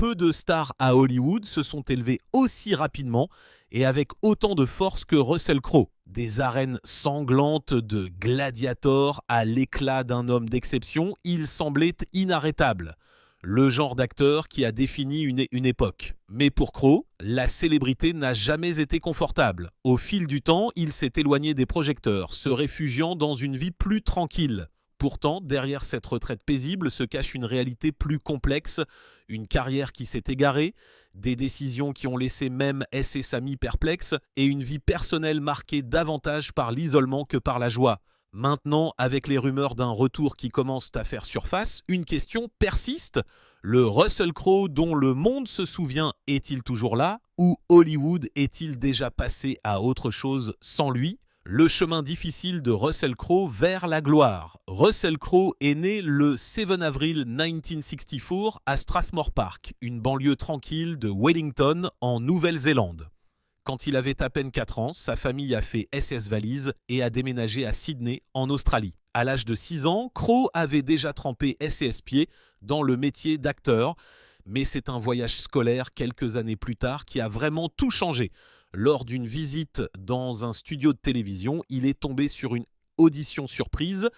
peu de stars à Hollywood se sont élevées aussi rapidement et avec autant de force que Russell Crowe. Des arènes sanglantes de gladiators à l'éclat d'un homme d'exception, il semblait inarrêtable. Le genre d'acteur qui a défini une époque. Mais pour Crowe, la célébrité n'a jamais été confortable. Au fil du temps, il s'est éloigné des projecteurs, se réfugiant dans une vie plus tranquille. Pourtant, derrière cette retraite paisible se cache une réalité plus complexe, une carrière qui s'est égarée, des décisions qui ont laissé même S et Sammy perplexes et une vie personnelle marquée davantage par l'isolement que par la joie. Maintenant, avec les rumeurs d'un retour qui commencent à faire surface, une question persiste. Le Russell Crowe dont le monde se souvient est-il toujours là? Ou Hollywood est-il déjà passé à autre chose sans lui? Le chemin difficile de Russell Crowe vers la gloire. Russell Crowe est né le 7 avril 1964 à Strathmore Park, une banlieue tranquille de Wellington en Nouvelle-Zélande. Quand il avait à peine 4 ans, sa famille a fait SS valise et a déménagé à Sydney, en Australie. À l'âge de 6 ans, Crowe avait déjà trempé SS pieds dans le métier d'acteur, mais c'est un voyage scolaire quelques années plus tard qui a vraiment tout changé. Lors d'une visite dans un studio de télévision, il est tombé sur une audition surprise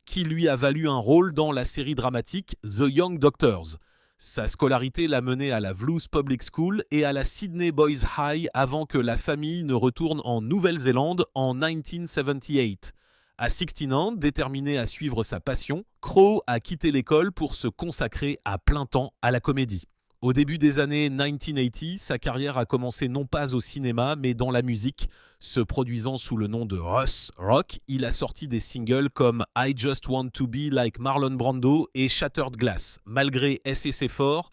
qui lui a valu un rôle dans la série dramatique The Young Doctors. Sa scolarité l'a mené à la Vloes Public School et à la Sydney Boys High avant que la famille ne retourne en Nouvelle-Zélande en 1978. À 16 ans, déterminé à suivre sa passion, Crowe a quitté l'école pour se consacrer à plein temps à la comédie. Au début des années 1980, sa carrière a commencé non pas au cinéma, mais dans la musique. Se produisant sous le nom de Russ Rock, il a sorti des singles comme I Just Want to Be Like Marlon Brando et Shattered Glass. Malgré ses efforts,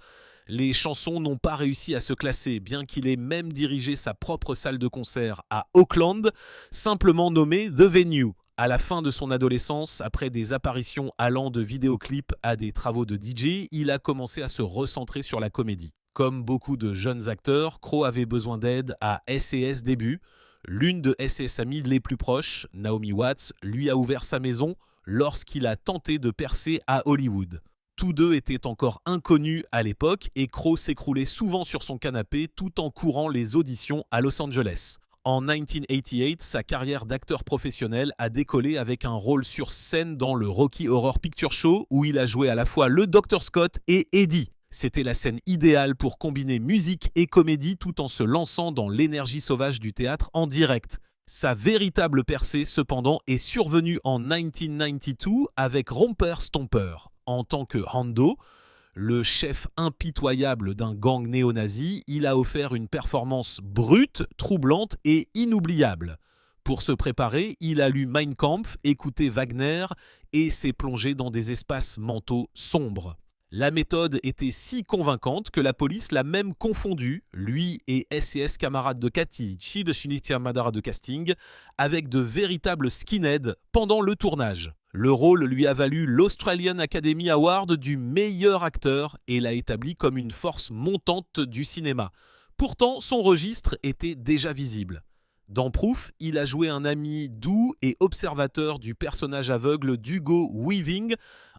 les chansons n'ont pas réussi à se classer, bien qu'il ait même dirigé sa propre salle de concert à Auckland, simplement nommée The Venue. À la fin de son adolescence, après des apparitions allant de vidéoclips à des travaux de DJ, il a commencé à se recentrer sur la comédie. Comme beaucoup de jeunes acteurs, Crowe avait besoin d'aide à S&S début. L'une de S&S amies les plus proches, Naomi Watts, lui a ouvert sa maison lorsqu'il a tenté de percer à Hollywood. Tous deux étaient encore inconnus à l'époque et Crowe s'écroulait souvent sur son canapé tout en courant les auditions à Los Angeles. En 1988, sa carrière d'acteur professionnel a décollé avec un rôle sur scène dans le Rocky Horror Picture Show où il a joué à la fois le Dr Scott et Eddie. C'était la scène idéale pour combiner musique et comédie tout en se lançant dans l'énergie sauvage du théâtre en direct. Sa véritable percée, cependant, est survenue en 1992 avec Romper Stomper. En tant que Hando, le chef impitoyable d'un gang néo-nazi, il a offert une performance brute, troublante et inoubliable. Pour se préparer, il a lu Mein Kampf, écouté Wagner et s'est plongé dans des espaces mentaux sombres. La méthode était si convaincante que la police l'a même confondu, lui et S&S camarades de Cathy, de Shinichia Madara de casting, avec de véritables skinheads pendant le tournage. Le rôle lui a valu l'Australian Academy Award du meilleur acteur et l'a établi comme une force montante du cinéma. Pourtant, son registre était déjà visible. Dans Proof, il a joué un ami doux et observateur du personnage aveugle d'Hugo Weaving,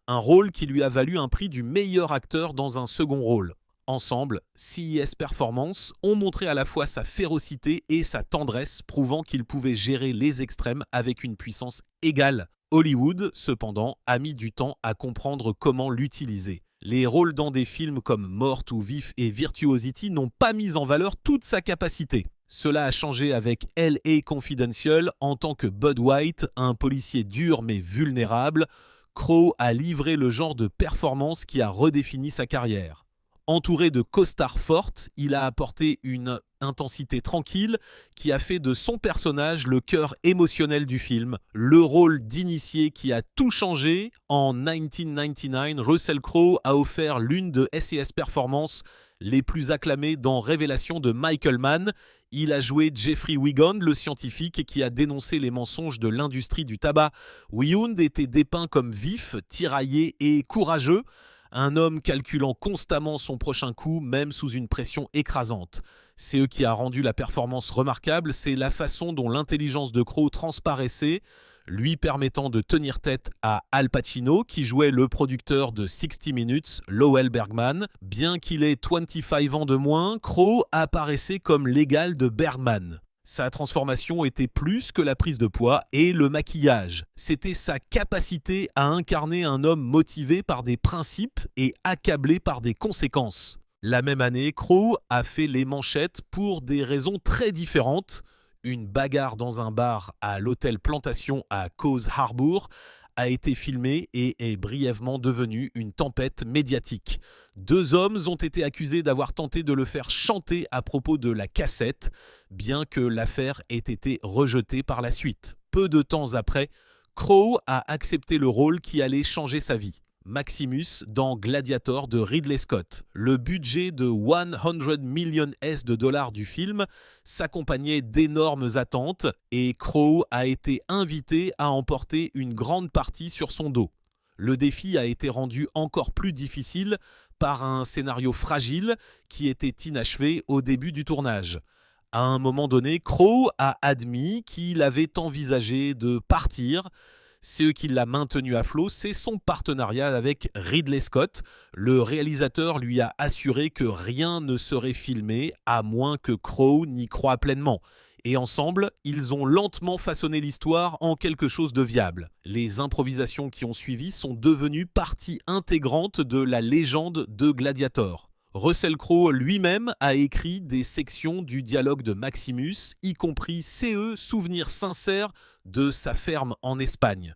un rôle qui lui a valu un prix du meilleur acteur dans un second rôle. Ensemble, CIS Performance ont montré à la fois sa férocité et sa tendresse, prouvant qu'il pouvait gérer les extrêmes avec une puissance égale. Hollywood, cependant, a mis du temps à comprendre comment l'utiliser. Les rôles dans des films comme Mort ou Vif et Virtuosity n'ont pas mis en valeur toute sa capacité. Cela a changé avec L.A. Confidential en tant que Bud White, un policier dur mais vulnérable. Crowe a livré le genre de performance qui a redéfini sa carrière. Entouré de costards fortes, il a apporté une intensité tranquille qui a fait de son personnage le cœur émotionnel du film. Le rôle d'initié qui a tout changé, en 1999, Russell Crowe a offert l'une de S&S Performance les plus acclamées dans Révélation de Michael Mann. Il a joué Jeffrey Wiggand, le scientifique qui a dénoncé les mensonges de l'industrie du tabac. Wiggand était dépeint comme vif, tiraillé et courageux. Un homme calculant constamment son prochain coup, même sous une pression écrasante. C'est eux qui a rendu la performance remarquable, c'est la façon dont l'intelligence de Crowe transparaissait, lui permettant de tenir tête à Al Pacino, qui jouait le producteur de 60 Minutes, Lowell Bergman. Bien qu'il ait 25 ans de moins, Crowe apparaissait comme l'égal de Bergman. Sa transformation était plus que la prise de poids et le maquillage. C'était sa capacité à incarner un homme motivé par des principes et accablé par des conséquences. La même année, Crowe a fait les manchettes pour des raisons très différentes. Une bagarre dans un bar à l'hôtel Plantation à Coos Harbour a été filmée et est brièvement devenue une tempête médiatique. 2 hommes ont été accusés d'avoir tenté de le faire chanter à propos de la cassette, bien que l'affaire ait été rejetée par la suite. Peu de temps après, Crowe a accepté le rôle qui allait changer sa vie. Maximus dans Gladiator de Ridley Scott. Le budget de 100 million $ du film s'accompagnait d'énormes attentes et Crowe a été invité à emporter une grande partie sur son dos. Le défi a été rendu encore plus difficile par un scénario fragile qui était inachevé au début du tournage. À un moment donné, Crowe a admis qu'il avait envisagé de partir. Ce qui l'a maintenu à flot, c'est son partenariat avec Ridley Scott. Le réalisateur lui a assuré que rien ne serait filmé à moins que Crowe n'y croie pleinement. Et ensemble, ils ont lentement façonné l'histoire en quelque chose de viable. Les improvisations qui ont suivi sont devenues partie intégrante de la légende de Gladiator. Russell Crowe lui-même a écrit des sections du dialogue de Maximus, y compris souvenirs sincères de sa ferme en Espagne.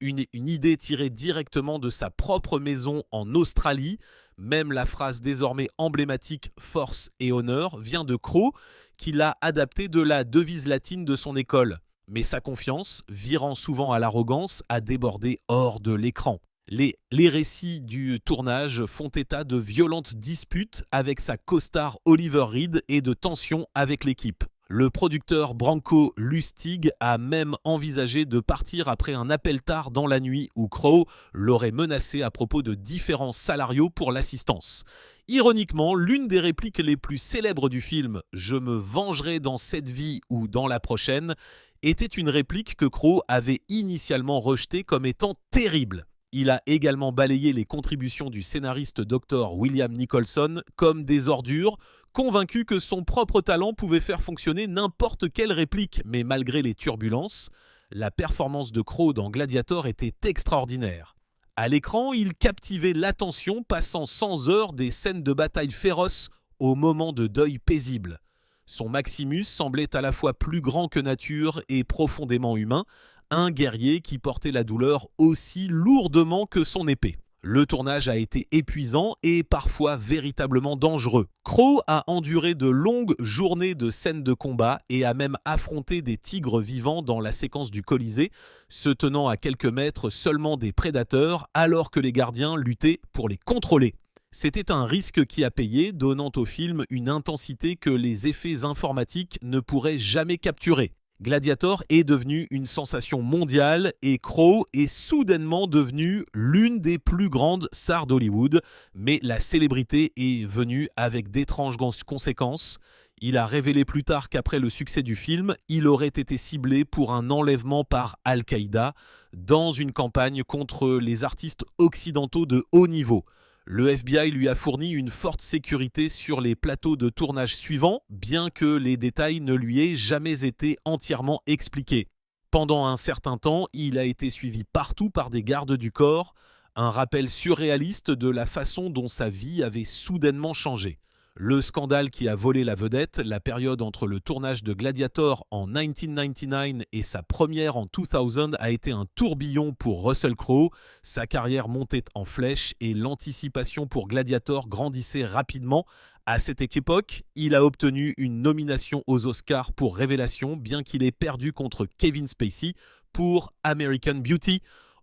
Une idée tirée directement de sa propre maison en Australie. Même la phrase désormais emblématique « Force et honneur » vient de Crowe, qui l'a adaptée de la devise latine de son école. Mais sa confiance, virant souvent à l'arrogance, a débordé hors de l'écran. Les récits du tournage font état de violentes disputes avec sa co-star Oliver Reed et de tensions avec l'équipe. Le producteur Branko Lustig a même envisagé de partir après un appel tard dans la nuit où Crowe l'aurait menacé à propos de différents salariaux pour l'assistance. Ironiquement, l'une des répliques les plus célèbres du film « Je me vengerai dans cette vie ou dans la prochaine » était une réplique que Crowe avait initialement rejetée comme étant terrible. Il a également balayé les contributions du scénariste Dr. William Nicholson comme des ordures, convaincu que son propre talent pouvait faire fonctionner n'importe quelle réplique. Mais malgré les turbulences, la performance de Crowe dans Gladiator était extraordinaire. À l'écran, il captivait l'attention, passant sans heurts des scènes de bataille féroces au moment de deuil paisible. Son Maximus semblait à la fois plus grand que nature et profondément humain, un guerrier qui portait la douleur aussi lourdement que son épée. Le tournage a été épuisant et parfois véritablement dangereux. Crowe a enduré de longues journées de scènes de combat et a même affronté des tigres vivants dans la séquence du Colisée, se tenant à quelques mètres seulement des prédateurs alors que les gardiens luttaient pour les contrôler. C'était un risque qui a payé, donnant au film une intensité que les effets informatiques ne pourraient jamais capturer. Gladiator est devenu une sensation mondiale et Crowe est soudainement devenu l'une des plus grandes stars d'Hollywood, mais la célébrité est venue avec d'étranges conséquences. Il a révélé plus tard qu'après le succès du film, il aurait été ciblé pour un enlèvement par Al-Qaïda dans une campagne contre les artistes occidentaux de haut niveau. Le FBI lui a fourni une forte sécurité sur les plateaux de tournage suivants, bien que les détails ne lui aient jamais été entièrement expliqués. Pendant un certain temps, il a été suivi partout par des gardes du corps, un rappel surréaliste de la façon dont sa vie avait soudainement changé. Le scandale qui a volé la vedette, la période entre le tournage de Gladiator en 1999 et sa première en 2000 a été un tourbillon pour Russell Crowe. Sa carrière montait en flèche et l'anticipation pour Gladiator grandissait rapidement. À cette époque, il a obtenu une nomination aux Oscars pour Révélation, bien qu'il ait perdu contre Kevin Spacey pour American Beauty.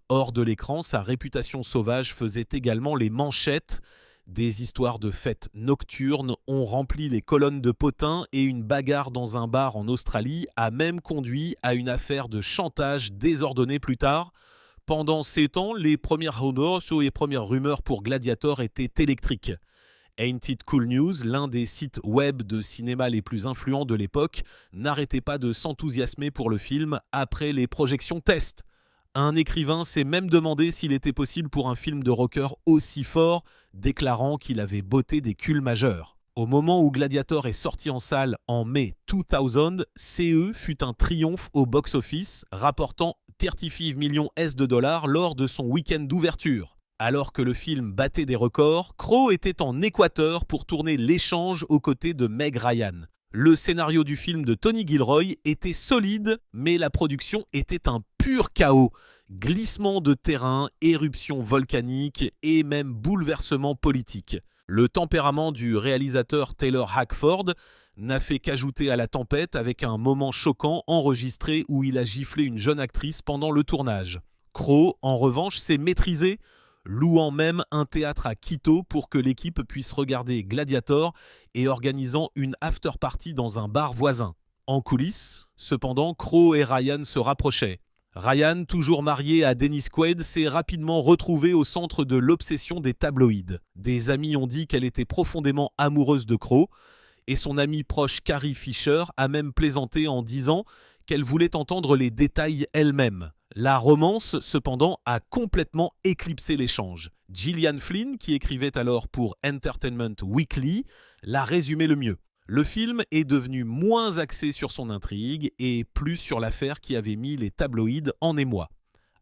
Hors de l'écran, sa réputation sauvage faisait également les manchettes. Des histoires de fêtes nocturnes ont rempli les colonnes de potins et une bagarre dans un bar en Australie a même conduit à une affaire de chantage désordonné plus tard. Pendant ces temps, les premières rumeurs pour Gladiator étaient électriques. Ain't It Cool News, l'un des sites web de cinéma les plus influents de l'époque, n'arrêtait pas de s'enthousiasmer pour le film après les projections test. Un écrivain s'est même demandé s'il était possible pour un film de rocker aussi fort, déclarant qu'il avait botté des culs majeurs. Au moment où Gladiator est sorti en salle en mai 2000, CE fut un triomphe au box-office, rapportant 35 millions de dollars lors de son week-end d'ouverture. Alors que le film battait des records, Crowe était en Équateur pour tourner L'échange aux côtés de Meg Ryan. Le scénario du film de Tony Gilroy était solide, mais la production était un pur chaos. Glissement de terrain, éruption volcanique et même bouleversement politique. Le tempérament du réalisateur Taylor Hackford n'a fait qu'ajouter à la tempête avec un moment choquant enregistré où il a giflé une jeune actrice pendant le tournage. Crowe, en revanche, s'est maîtrisé, louant même un théâtre à Quito pour que l'équipe puisse regarder Gladiator et organisant une after-party dans un bar voisin. En coulisses, cependant, Crowe et Ryan se rapprochaient. Ryan, toujours marié à Dennis Quaid, s'est rapidement retrouvée au centre de l'obsession des tabloïds. Des amis ont dit qu'elle était profondément amoureuse de Crowe, et son amie proche Carrie Fisher a même plaisanté en disant qu'elle voulait entendre les détails elle-même. La romance, cependant, a complètement éclipsé l'échange. Gillian Flynn, qui écrivait alors pour Entertainment Weekly, l'a résumé le mieux. Le film est devenu moins axé sur son intrigue et plus sur l'affaire qui avait mis les tabloïds en émoi.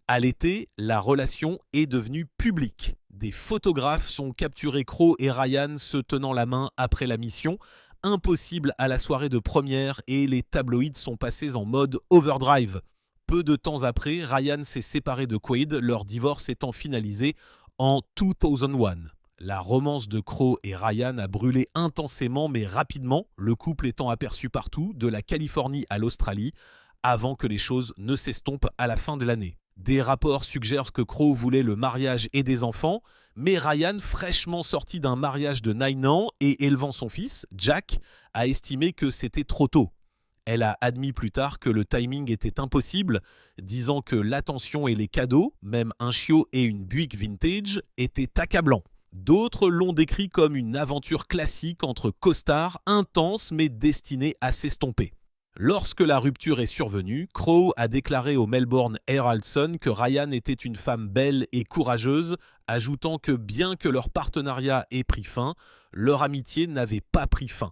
À l'été, la relation est devenue publique. Des photographes sont capturés Crowe et Ryan se tenant la main après la mission. Impossible à la soirée de première et les tabloïds sont passés en mode overdrive. Peu de temps après, Ryan s'est séparé de Quaid, leur divorce étant finalisé en 2001. La romance de Crowe et Ryan a brûlé intensément mais rapidement, le couple étant aperçu partout, de la Californie à l'Australie, avant que les choses ne s'estompent à la fin de l'année. Des rapports suggèrent que Crowe voulait le mariage et des enfants, mais Ryan, fraîchement sorti d'un mariage de 9 ans et élevant son fils, Jack, a estimé que c'était trop tôt. Elle a admis plus tard que le timing était impossible, disant que l'attention et les cadeaux, même un chiot et une Buick vintage, étaient accablants. D'autres l'ont décrit comme une aventure classique entre costards, intense mais destinée à s'estomper. Lorsque la rupture est survenue, Crowe a déclaré au Melbourne Herald Sun que Ryan était une femme belle et courageuse, ajoutant que bien que leur partenariat ait pris fin, leur amitié n'avait pas pris fin.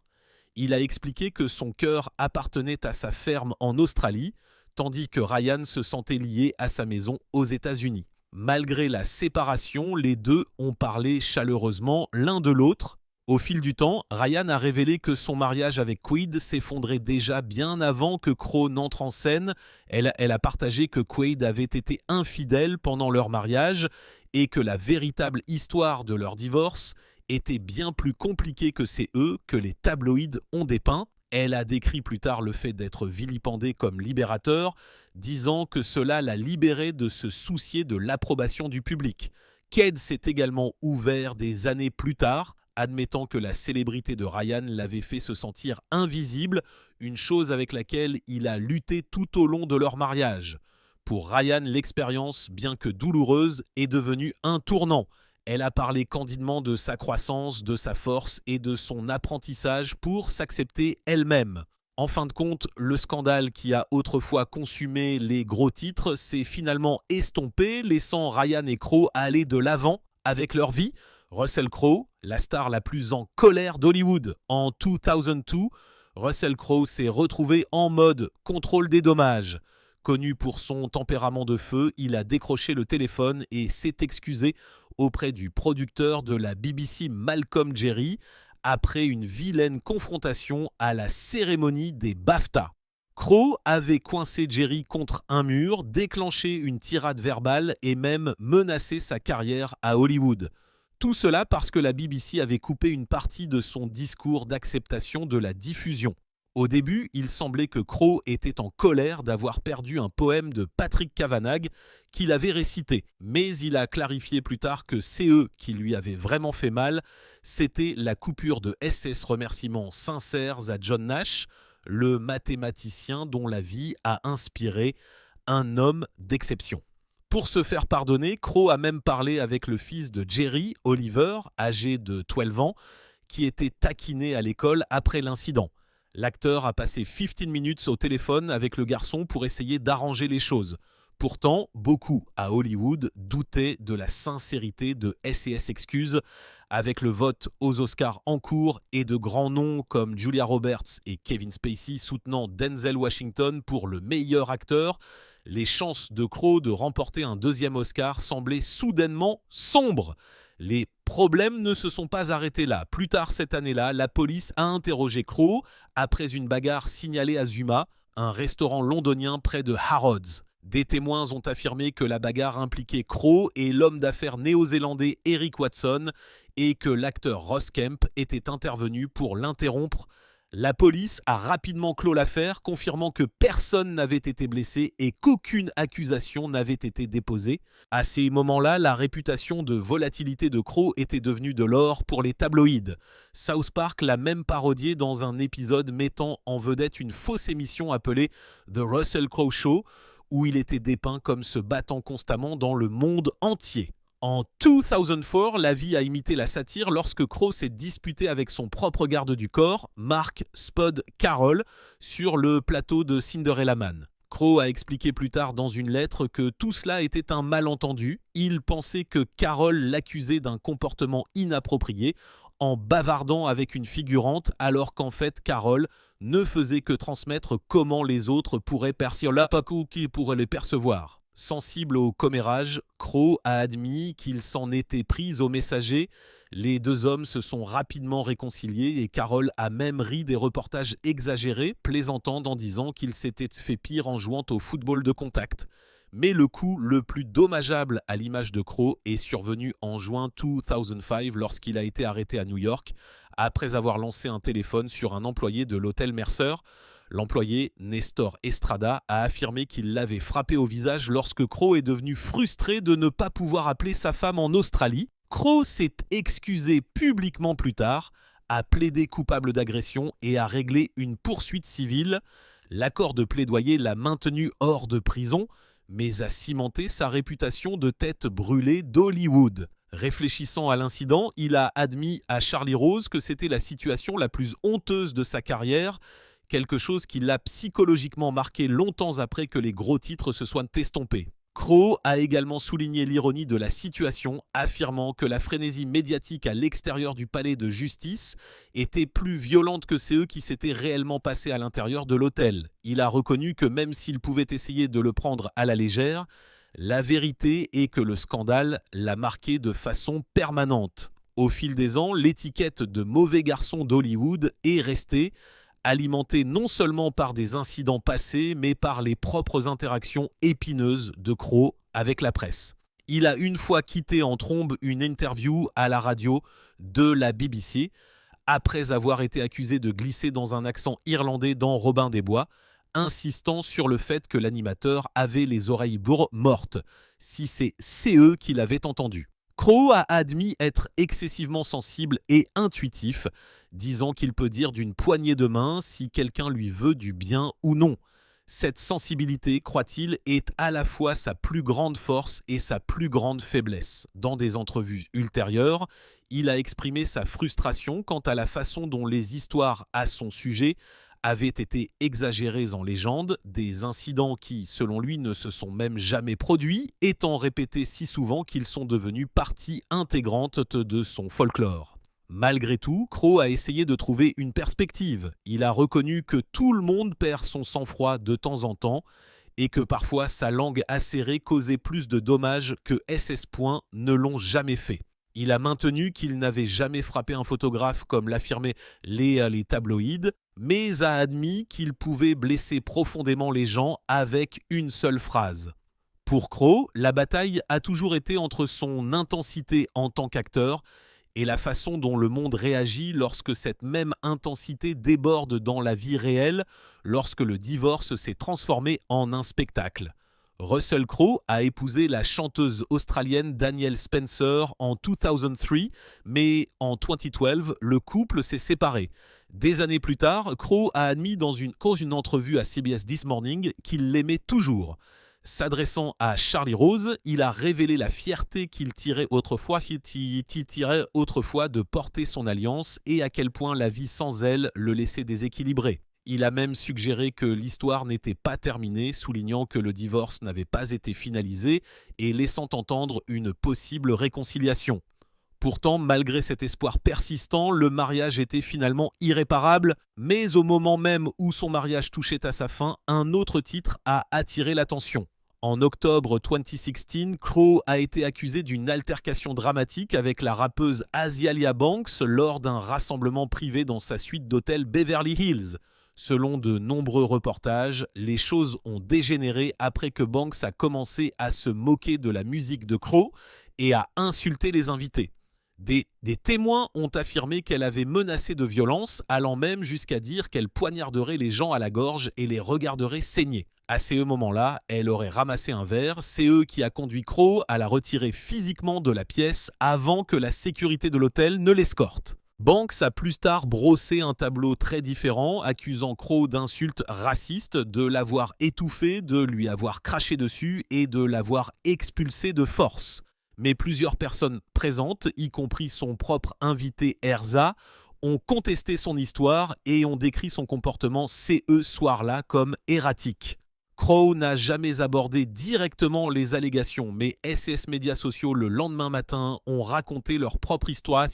Il a expliqué que son cœur appartenait à sa ferme en Australie, tandis que Ryan se sentait lié à sa maison aux États-Unis. Malgré la séparation, les deux ont parlé chaleureusement l'un de l'autre. Au fil du temps, Ryan a révélé que son mariage avec Quaid s'effondrait déjà bien avant que Crowe n'entre en scène. Elle a partagé que Quaid avait été infidèle pendant leur mariage et que la véritable histoire de leur divorce était bien plus compliquée que c'est eux que les tabloïds ont dépeint. Elle a décrit plus tard le fait d'être vilipendée comme libérateur, disant que cela l'a libérée de se soucier de l'approbation du public. Quaid s'est également ouvert des années plus tard, admettant que la célébrité de Ryan l'avait fait se sentir invisible, une chose avec laquelle il a lutté tout au long de leur mariage. Pour Ryan, l'expérience, bien que douloureuse, est devenue un tournant. Elle a parlé candidement de sa croissance, de sa force et de son apprentissage pour s'accepter elle-même. En fin de compte, le scandale qui a autrefois consumé les gros titres s'est finalement estompé, laissant Ryan et Crowe aller de l'avant avec leur vie. Russell Crowe, la star la plus en colère d'Hollywood. En 2002, Russell Crowe s'est retrouvé en mode contrôle des dommages. Connu pour son tempérament de feu, il a décroché le téléphone et s'est excusé auprès du producteur de la BBC Malcolm Jerry après une vilaine confrontation à la cérémonie des BAFTA. Crowe avait coincé Jerry contre un mur, déclenché une tirade verbale et même menacé sa carrière à Hollywood. Tout cela parce que la BBC avait coupé une partie de son discours d'acceptation de la diffusion. Au début, il semblait que Crowe était en colère d'avoir perdu un poème de Patrick Kavanagh qu'il avait récité. Mais il a clarifié plus tard que c'est eux qui lui avaient vraiment fait mal. C'était la coupure de SS remerciements sincères à John Nash, le mathématicien dont la vie a inspiré un homme d'exception. Pour se faire pardonner, Crowe a même parlé avec le fils de Jerry, Oliver, âgé de 12 ans, qui était taquiné à l'école après l'incident. L'acteur a passé 15 minutes au téléphone avec le garçon pour essayer d'arranger les choses. Pourtant, beaucoup à Hollywood doutaient de la sincérité de S&S Excuses, avec le vote aux Oscars en cours et de grands noms comme Julia Roberts et Kevin Spacey soutenant Denzel Washington pour le meilleur acteur. Les chances de Crowe de remporter un deuxième Oscar semblaient soudainement sombres. Les problèmes ne se sont pas arrêtés là. Plus tard cette année-là, la police a interrogé Crowe après une bagarre signalée à Zuma, un restaurant londonien près de Harrods. Des témoins ont affirmé que la bagarre impliquait Crowe et l'homme d'affaires néo-zélandais Eric Watson et que l'acteur Ross Kemp était intervenu pour l'interrompre. La police a rapidement clos l'affaire, confirmant que personne n'avait été blessé et qu'aucune accusation n'avait été déposée. À ces moments-là, la réputation de volatilité de Crowe était devenue de l'or pour les tabloïds. South Park l'a même parodié dans un épisode mettant en vedette une fausse émission appelée The Russell Crowe Show, où il était dépeint comme se battant constamment dans le monde entier. En 2004, la vie a imité la satire lorsque Crowe s'est disputé avec son propre garde du corps, Mark Spud Carroll, sur le plateau de Cinderella Man. Crowe a expliqué plus tard dans une lettre que tout cela était un malentendu. Il pensait que Carroll l'accusait d'un comportement inapproprié en bavardant avec une figurante, alors qu'en fait Carroll ne faisait que transmettre comment les autres pourraient les percevoir. Sensible au commérage, Crowe a admis qu'il s'en était pris au messager. Les deux hommes se sont rapidement réconciliés et Carroll a même ri des reportages exagérés, plaisantant en disant qu'il s'était fait pire en jouant au football de contact. Mais le coup le plus dommageable à l'image de Crowe est survenu en juin 2005 lorsqu'il a été arrêté à New York après avoir lancé un téléphone sur un employé de l'hôtel Mercer. L'employé, Nestor Estrada, a affirmé qu'il l'avait frappé au visage lorsque Crowe est devenu frustré de ne pas pouvoir appeler sa femme en Australie. Crowe s'est excusé publiquement plus tard, a plaidé coupable d'agression et a réglé une poursuite civile. L'accord de plaidoyer l'a maintenu hors de prison, mais a cimenté sa réputation de tête brûlée d'Hollywood. Réfléchissant à l'incident, il a admis à Charlie Rose que c'était la situation la plus honteuse de sa carrière, quelque chose qui l'a psychologiquement marqué longtemps après que les gros titres se soient estompés. Crowe a également souligné l'ironie de la situation, affirmant que la frénésie médiatique à l'extérieur du palais de justice était plus violente que ceux qui s'étaient réellement passés à l'intérieur de l'hôtel. Il a reconnu que même s'il pouvait essayer de le prendre à la légère, la vérité est que le scandale l'a marqué de façon permanente. Au fil des ans, l'étiquette de mauvais garçon d'Hollywood est restée, alimenté non seulement par des incidents passés, mais par les propres interactions épineuses de Crowe avec la presse. Il a une fois quitté en trombe une interview à la radio de la BBC, après avoir été accusé de glisser dans un accent irlandais dans Robin des Bois, insistant sur le fait que l'animateur avait les oreilles mortes, si c'est CE qu'il avait entendu. Crowe a admis être excessivement sensible et intuitif, disant qu'il peut dire d'une poignée de main si quelqu'un lui veut du bien ou non. Cette sensibilité, croit-il, est à la fois sa plus grande force et sa plus grande faiblesse. Dans des entrevues ultérieures, il a exprimé sa frustration quant à la façon dont les histoires à son sujet avaient été exagérées en légende, des incidents qui, selon lui, ne se sont même jamais produits, étant répétés si souvent qu'ils sont devenus partie intégrante de son folklore. Malgré tout, Crowe a essayé de trouver une perspective. Il a reconnu que tout le monde perd son sang-froid de temps en temps et que parfois sa langue acérée causait plus de dommages que SS. Ne l'ont jamais fait. Il a maintenu qu'il n'avait jamais frappé un photographe comme l'affirmaient les tabloïds, mais a admis qu'il pouvait blesser profondément les gens avec une seule phrase. Pour Crowe, la bataille a toujours été entre son intensité en tant qu'acteur et la façon dont le monde réagit lorsque cette même intensité déborde dans la vie réelle, lorsque le divorce s'est transformé en un spectacle. Russell Crowe a épousé la chanteuse australienne Danielle Spencer en 2003, mais en 2012, le couple s'est séparé. Des années plus tard, Crowe a admis dans une entrevue à CBS This Morning qu'il l'aimait toujours. S'adressant à Charlie Rose, il a révélé la fierté qu'il tirait autrefois de porter son alliance et à quel point la vie sans elle le laissait déséquilibré. Il a même suggéré que l'histoire n'était pas terminée, soulignant que le divorce n'avait pas été finalisé et laissant entendre une possible réconciliation. Pourtant, malgré cet espoir persistant, le mariage était finalement irréparable, mais au moment même où son mariage touchait à sa fin, un autre titre a attiré l'attention. En octobre 2016, Crowe a été accusé d'une altercation dramatique avec la rappeuse Azealia Banks lors d'un rassemblement privé dans sa suite d'hôtel Beverly Hills. Selon de nombreux reportages, les choses ont dégénéré après que Banks a commencé à se moquer de la musique de Crowe et à insulter les invités. Des témoins ont affirmé qu'elle avait menacé de violence, allant même jusqu'à dire qu'elle poignarderait les gens à la gorge et les regarderait saigner. À ce moment-là, elle aurait ramassé un verre, c'est eux qui a conduit Crowe à la retirer physiquement de la pièce avant que la sécurité de l'hôtel ne l'escorte. Banks a plus tard brossé un tableau très différent, accusant Crowe d'insultes racistes, de l'avoir étouffé, de lui avoir craché dessus et de l'avoir expulsé de force. Mais plusieurs personnes présentes, y compris son propre invité Erza, ont contesté son histoire et ont décrit son comportement ce soir-là comme erratique. Crowe n'a jamais abordé directement les allégations, mais SS médias sociaux le lendemain matin ont raconté leur propre histoire.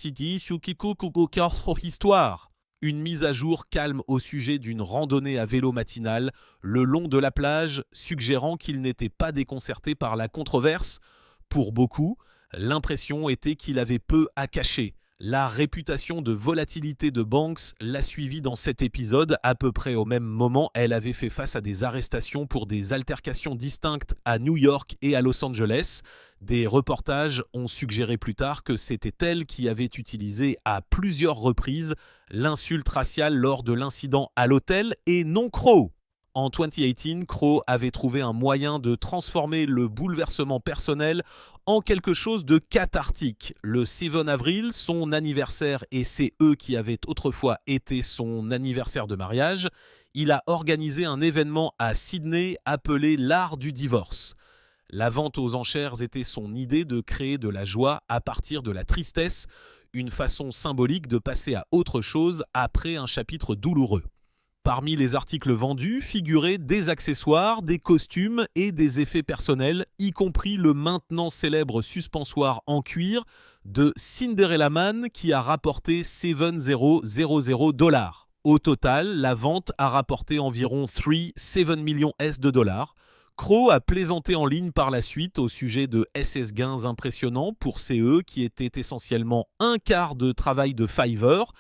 Une mise à jour calme au sujet d'une randonnée à vélo matinale le long de la plage, suggérant qu'il n'était pas déconcerté par la controverse. Pour beaucoup, l'impression était qu'il avait peu à cacher. La réputation de volatilité de Banks l'a suivi dans cet épisode. À peu près au même moment, elle avait fait face à des arrestations pour des altercations distinctes à New York et à Los Angeles. Des reportages ont suggéré plus tard que c'était elle qui avait utilisé à plusieurs reprises l'insulte raciale lors de l'incident à l'hôtel et non Crowe. En 2018, Crowe avait trouvé un moyen de transformer le bouleversement personnel en quelque chose de cathartique. Le 7 avril, son anniversaire, et c'est eux qui avaient autrefois été son anniversaire de mariage, il a organisé un événement à Sydney appelé l'art du divorce. La vente aux enchères était son idée de créer de la joie à partir de la tristesse, une façon symbolique de passer à autre chose après un chapitre douloureux. Parmi les articles vendus figuraient des accessoires, des costumes et des effets personnels, y compris le maintenant célèbre suspensoir en cuir de Cinderella Man qui a rapporté $7,000. Au total, la vente a rapporté environ 7 millions de dollars. Crowe a plaisanté en ligne par la suite au sujet de SS gains impressionnants pour CE qui étaient essentiellement un quart de travail de Fiverr.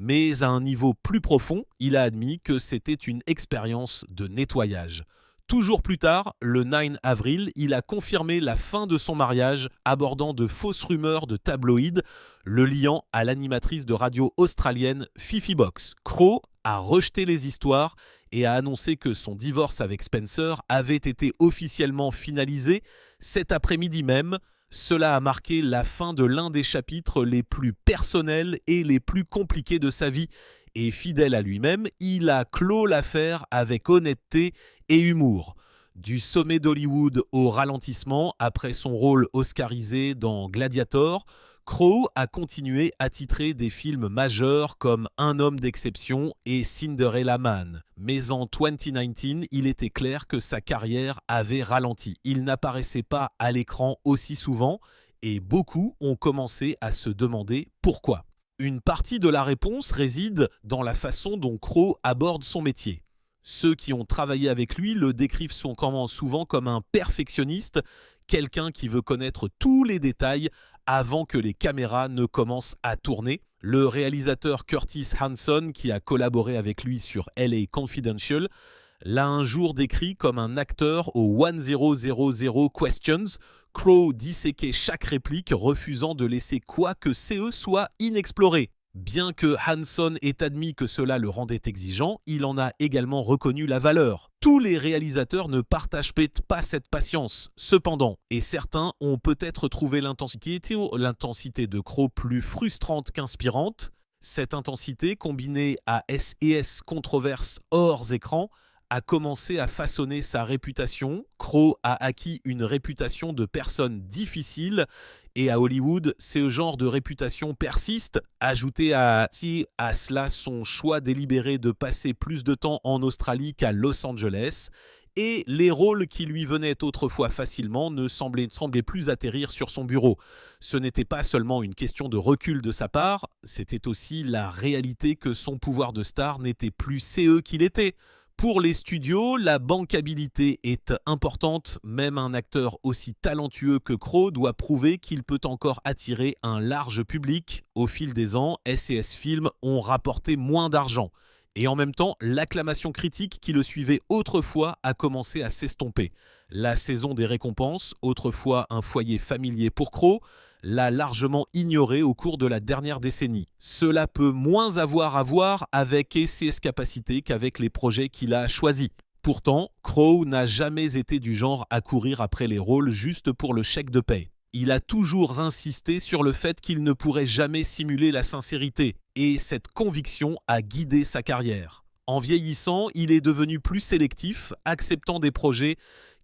Mais à un niveau plus profond, il a admis que c'était une expérience de nettoyage. Toujours plus tard, le 9 avril, il a confirmé la fin de son mariage, abordant de fausses rumeurs de tabloïds, le liant à l'animatrice de radio australienne Fifi Box. Crowe a rejeté les histoires et a annoncé que son divorce avec Spencer avait été officiellement finalisé cet après-midi même. Cela a marqué la fin de l'un des chapitres les plus personnels et les plus compliqués de sa vie. Et fidèle à lui-même, il a clos l'affaire avec honnêteté et humour. Du sommet d'Hollywood au ralentissement, après son rôle oscarisé dans Gladiator, Crowe a continué à titrer des films majeurs comme Un homme d'exception et Cinderella Man. Mais en 2019, il était clair que sa carrière avait ralenti. Il n'apparaissait pas à l'écran aussi souvent et beaucoup ont commencé à se demander pourquoi. Une partie de la réponse réside dans la façon dont Crowe aborde son métier. Ceux qui ont travaillé avec lui le décrivent souvent comme un perfectionniste, quelqu'un qui veut connaître tous les détails avant que les caméras ne commencent à tourner. Le réalisateur Curtis Hanson, qui a collaboré avec lui sur LA Confidential, l'a un jour décrit comme un acteur aux 1000 questions. Crowe disséquait chaque réplique, refusant de laisser quoi que CE soit inexploré. Bien que Hanson ait admis que cela le rendait exigeant, il en a également reconnu la valeur. Tous les réalisateurs ne partagent pas cette patience, cependant, et certains ont peut-être trouvé l'intensité de Crowe plus frustrante qu'inspirante. Cette intensité, combinée à S&S controverses hors écran, a commencé à façonner sa réputation. Crowe a acquis une réputation de personne difficile et à Hollywood, ce genre de réputation persiste. Ajouté à cela son choix délibéré de passer plus de temps en Australie qu'à Los Angeles. Et les rôles qui lui venaient autrefois facilement ne semblaient plus atterrir sur son bureau. Ce n'était pas seulement une question de recul de sa part, c'était aussi la réalité que son pouvoir de star n'était plus CE qu'il était. Pour les studios, la bancabilité est importante. Même un acteur aussi talentueux que Crowe doit prouver qu'il peut encore attirer un large public. Au fil des ans, S&S Films ont rapporté moins d'argent. Et en même temps, l'acclamation critique qui le suivait autrefois a commencé à s'estomper. La saison des récompenses, autrefois un foyer familier pour Crowe, l'a largement ignoré au cours de la dernière décennie. Cela peut moins avoir à voir avec S&S Capacité qu'avec les projets qu'il a choisis. Pourtant, Crowe n'a jamais été du genre à courir après les rôles juste pour le chèque de paie. Il a toujours insisté sur le fait qu'il ne pourrait jamais simuler la sincérité, et cette conviction a guidé sa carrière. En vieillissant, il est devenu plus sélectif, acceptant des projets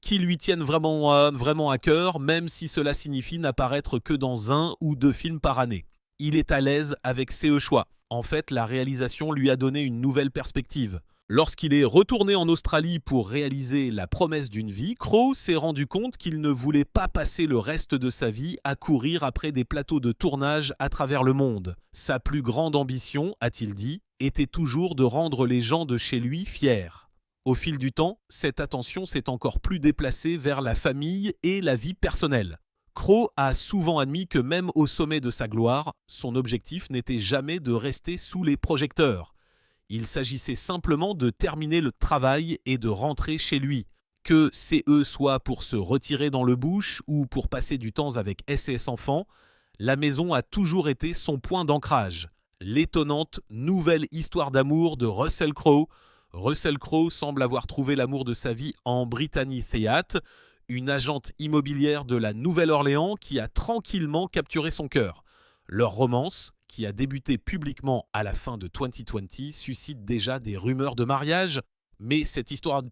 qui lui tiennent vraiment à cœur, même si cela signifie n'apparaître que dans 1 ou 2 films par année. Il est à l'aise avec ses choix. En fait, la réalisation lui a donné une nouvelle perspective. Lorsqu'il est retourné en Australie pour réaliser La promesse d'une vie, Crowe s'est rendu compte qu'il ne voulait pas passer le reste de sa vie à courir après des plateaux de tournage à travers le monde. Sa plus grande ambition, a-t-il dit, était toujours de rendre les gens de chez lui fiers. Au fil du temps, cette attention s'est encore plus déplacée vers la famille et la vie personnelle. Crowe a souvent admis que même au sommet de sa gloire, son objectif n'était jamais de rester sous les projecteurs. Il s'agissait simplement de terminer le travail et de rentrer chez lui. Que CE soit pour se retirer dans le bush ou pour passer du temps avec S&S Enfants, la maison a toujours été son point d'ancrage. L'étonnante nouvelle histoire d'amour de Russell Crowe. Russell Crowe semble avoir trouvé l'amour de sa vie en Brittany Theat, une agente immobilière de la Nouvelle-Orléans qui a tranquillement capturé son cœur. Leur romance, qui a débuté publiquement à la fin de 2020, suscite déjà des rumeurs de mariage, mais cette histoire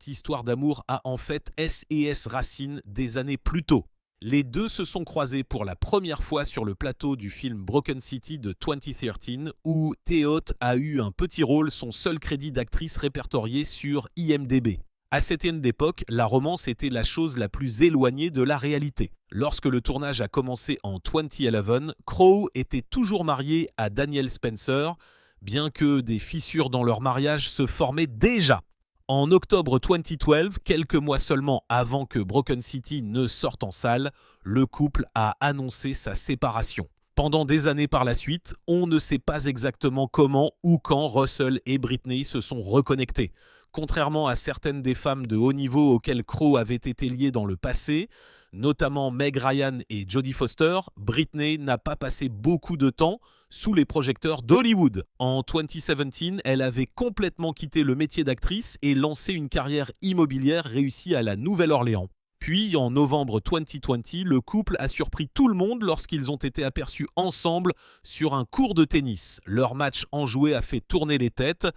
d'amour a en fait S&S racines des années plus tôt. Les deux se sont croisés pour la première fois sur le plateau du film Broken City de 2013, où Theot a eu un petit rôle, son seul crédit d'actrice répertorié sur IMDb. À cette époque, la romance était la chose la plus éloignée de la réalité. Lorsque le tournage a commencé en 2011, Crowe était toujours marié à Danielle Spencer, bien que des fissures dans leur mariage se formaient déjà. En octobre 2012, quelques mois seulement avant que Broken City ne sorte en salle, le couple a annoncé sa séparation. Pendant des années par la suite, on ne sait pas exactement comment ou quand Russell et Britney se sont reconnectés. Contrairement à certaines des femmes de haut niveau auxquelles Crowe avait été lié dans le passé, notamment Meg Ryan et Jodie Foster, Britney n'a pas passé beaucoup de temps sous les projecteurs d'Hollywood. En 2017, elle avait complètement quitté le métier d'actrice et lancé une carrière immobilière réussie à la Nouvelle-Orléans. Puis, en novembre 2020, le couple a surpris tout le monde lorsqu'ils ont été aperçus ensemble sur un court de tennis. Leur match enjoué a fait tourner les têtes,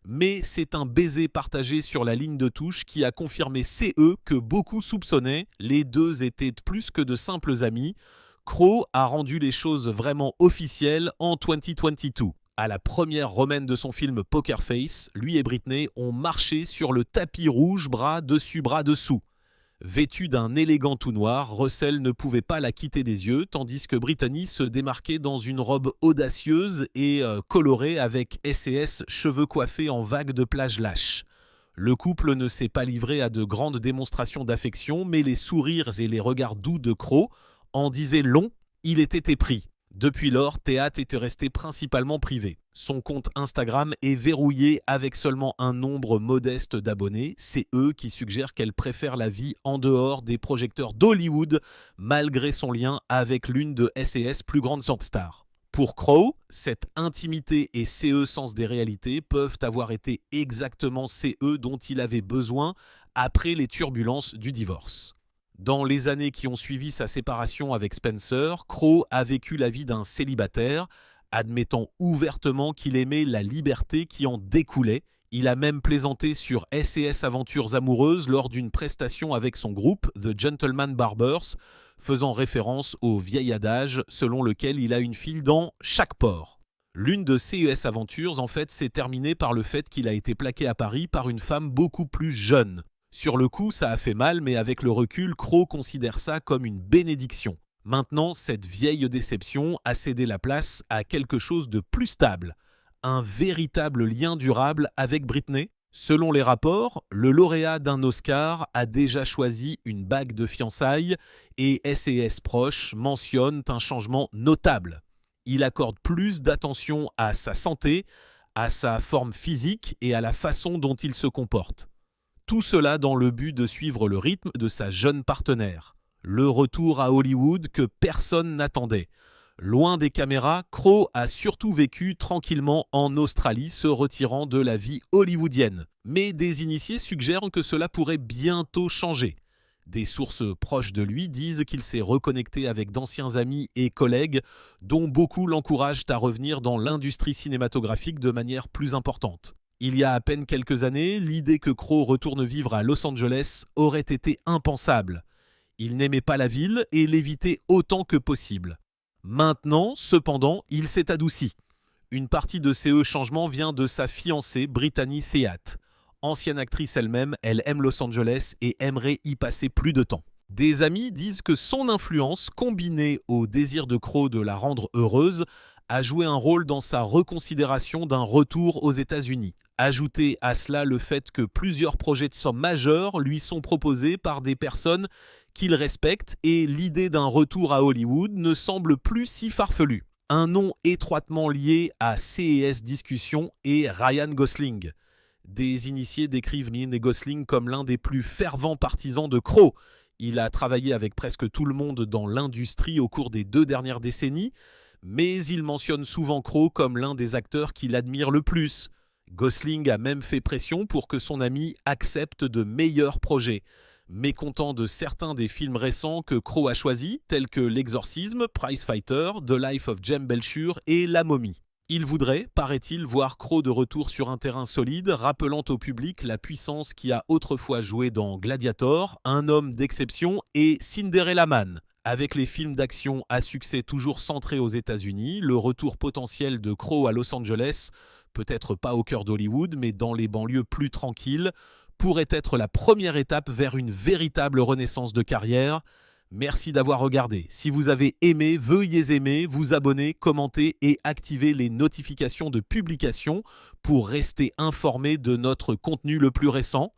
mais c'est un baiser partagé sur la ligne de touche qui a confirmé CE que beaucoup soupçonnaient. Les deux étaient plus que de simples amis. Crowe a rendu les choses vraiment officielles en 2022. À la première romaine de son film Poker Face, lui et Britney ont marché sur le tapis rouge bras dessus bras dessous. Vêtu d'un élégant tout noir, Russell ne pouvait pas la quitter des yeux, tandis que Brittany se démarquait dans une robe audacieuse et colorée avec S&S cheveux coiffés en vagues de plage lâches. Le couple ne s'est pas livré à de grandes démonstrations d'affection, mais les sourires et les regards doux de Crowe en disaient long, il était épris. Depuis lors, Theat était resté principalement privé. Son compte Instagram est verrouillé avec seulement un nombre modeste d'abonnés. C'est eux qui suggèrent qu'elle préfère la vie en dehors des projecteurs d'Hollywood, malgré son lien avec l'une de S&S plus grandes stars. Pour Crowe, cette intimité et CE sens des réalités peuvent avoir été exactement CE dont il avait besoin après les turbulences du divorce. Dans les années qui ont suivi sa séparation avec Spencer, Crowe a vécu la vie d'un célibataire, admettant ouvertement qu'il aimait la liberté qui en découlait. Il a même plaisanté sur S&S Aventures amoureuses lors d'une prestation avec son groupe, The Gentleman Barbers, faisant référence au vieil adage selon lequel il a une fille dans chaque port. L'une de CES Aventures, en fait, s'est terminée par le fait qu'il a été plaqué à Paris par une femme beaucoup plus jeune. Sur le coup, ça a fait mal, mais avec le recul, Crowe considère ça comme une bénédiction. Maintenant, cette vieille déception a cédé la place à quelque chose de plus stable. Un véritable lien durable avec Britney. Selon les rapports, le lauréat d'un Oscar a déjà choisi une bague de fiançailles et S&S proches mentionnent un changement notable. Il accorde plus d'attention à sa santé, à sa forme physique et à la façon dont il se comporte. Tout cela dans le but de suivre le rythme de sa jeune partenaire. Le retour à Hollywood que personne n'attendait. Loin des caméras, Crowe a surtout vécu tranquillement en Australie, se retirant de la vie hollywoodienne. Mais des initiés suggèrent que cela pourrait bientôt changer. Des sources proches de lui disent qu'il s'est reconnecté avec d'anciens amis et collègues, dont beaucoup l'encouragent à revenir dans l'industrie cinématographique de manière plus importante. Il y a à peine quelques années, l'idée que Crowe retourne vivre à Los Angeles aurait été impensable. Il n'aimait pas la ville et l'évitait autant que possible. Maintenant, cependant, il s'est adouci. Une partie de ces changements vient de sa fiancée, Brittany Theat. Ancienne actrice elle-même, elle aime Los Angeles et aimerait y passer plus de temps. Des amis disent que son influence, combinée au désir de Crowe de la rendre heureuse, a joué un rôle dans sa reconsidération d'un retour aux États-Unis. Ajoutez à cela le fait que plusieurs projets de somme majeurs lui sont proposés par des personnes qu'il respecte et l'idée d'un retour à Hollywood ne semble plus si farfelue. Un nom étroitement lié à CES Discussions est Ryan Gosling. Des initiés décrivent Ryan Gosling comme l'un des plus fervents partisans de Crowe. Il a travaillé avec presque tout le monde dans l'industrie au cours des 2 dernières décennies, mais il mentionne souvent Crowe comme l'un des acteurs qu'il admire le plus. Gosling a même fait pression pour que son ami accepte de meilleurs projets. Mécontent de certains des films récents que Crowe a choisis, tels que L'Exorcisme, Prizefighter, The Life of Jem Belcher et La Momie. Il voudrait, paraît-il, voir Crowe de retour sur un terrain solide, rappelant au public la puissance qui a autrefois joué dans Gladiator, Un homme d'exception et Cinderella Man. Avec les films d'action à succès toujours centrés aux États-Unis, le retour potentiel de Crowe à Los Angeles, peut-être pas au cœur d'Hollywood, mais dans les banlieues plus tranquilles, pourrait être la première étape vers une véritable renaissance de carrière. Merci d'avoir regardé. Si vous avez aimé, veuillez aimer, vous abonner, commenter et activer les notifications de publication pour rester informé de notre contenu le plus récent.